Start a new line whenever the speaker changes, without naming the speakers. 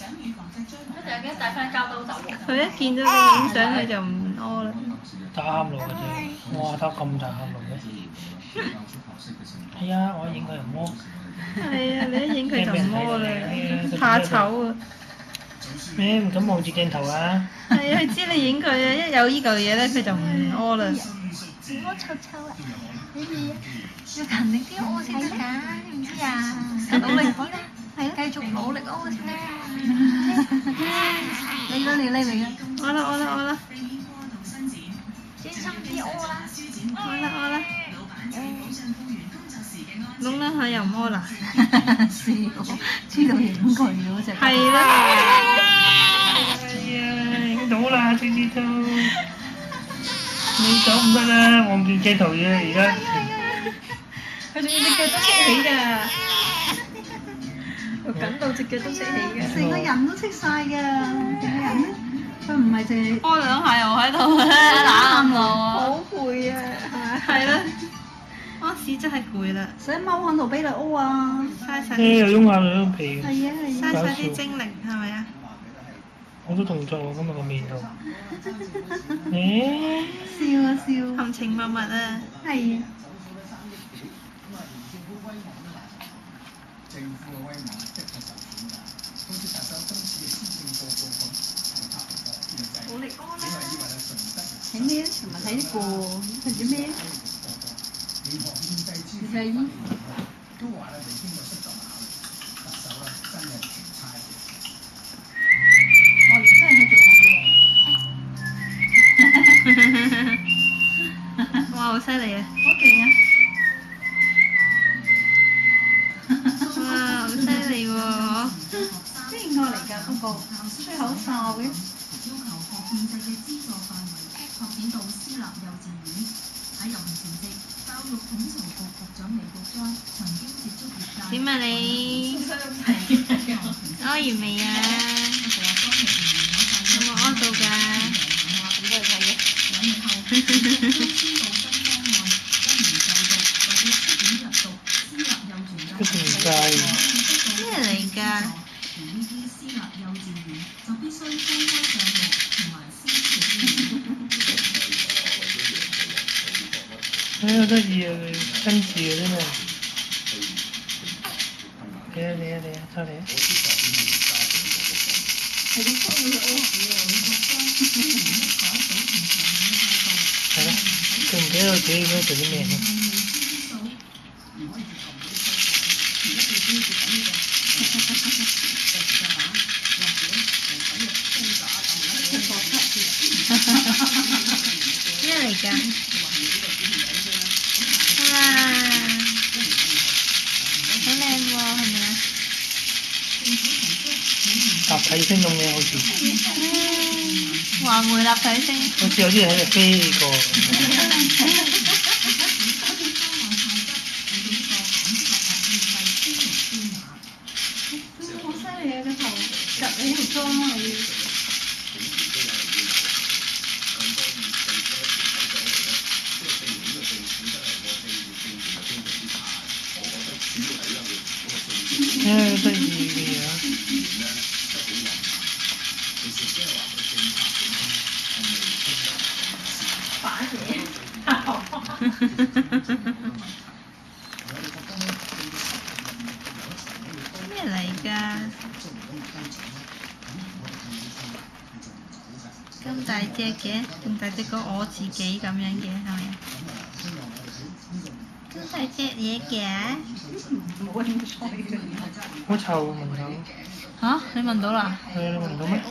一陣帶翻膠兜走喎。
佢一見到你影相，佢就唔屙啦。
打喊路嘅啫，哇！打咁大喊路嘅。係啊，我影佢唔屙。
係啊，你一影佢就唔屙啦，怕醜啊！
咩唔敢望住鏡頭啊？
係啊，佢知你影佢啊，一有依嚿嘢咧，佢就唔屙啦。
屙臭臭啊！你哋要勤力啲屙先得㗎，知唔知啊？努力啲啦，係啊，繼續努力屙先啦。嚟啦嚟啦嚟啦！
屙啦！
專心啲屙啦！
屙啦！窿啦下又唔屙啦。
笑，知道影佢嗰隻。
係啦。
哎呀，影到啦，次次都。你走唔得啦，望住鏡頭嘅而家。
佢仲要隻腳都識起㗎，我緊到隻腳都識起㗎。
成個人都識晒㗎，成個人咧，佢唔係淨係
屙兩下又喺度打喊路啊！
好攰啊，
係啦，屙屎真係攰啦，
使踎喺度俾你屙啊！
嘥晒
又擁下兩皮。
係啊係啊，
嘥晒啲精力係咪啊？
好多動作喎，今日個面度。誒，
笑啊笑，
含情脈脈啊！
係啊。努力屙啦！睇咩啊？尋日睇呢個睇咗咩啊？你睇醫。我哋真係去做
哇，好犀利啊！
好勁啊！
哇，好犀利喎！
邊個嚟㗎？嗰個吹口哨嘅。
點啊你？屙完未啊？有冇屙到㗎？
佢仲唔介意？
咩嚟㗎？
好得意啊！佢跟住啊真係。嚟啊！出嚟啊！係咯，佢唔記得自己應該做啲咩咧？
咩嚟㗎？哇！好靚喎，係咪啊？
立體聲咁嘅好似，
環迴立體聲。
好似有啲人喺度飛過。
好犀利啊！個頭夾你條裝啊！你。
得意嘅嘢。
反嘢。
咩嚟㗎？咁大隻嘅，仲大隻過我自己咁樣嘅，係咪啊？咁大隻嘢嘅？
冇興趣嘅。
好臭聞到。
嚇！你聞到啦？
係啊，你聞到咩？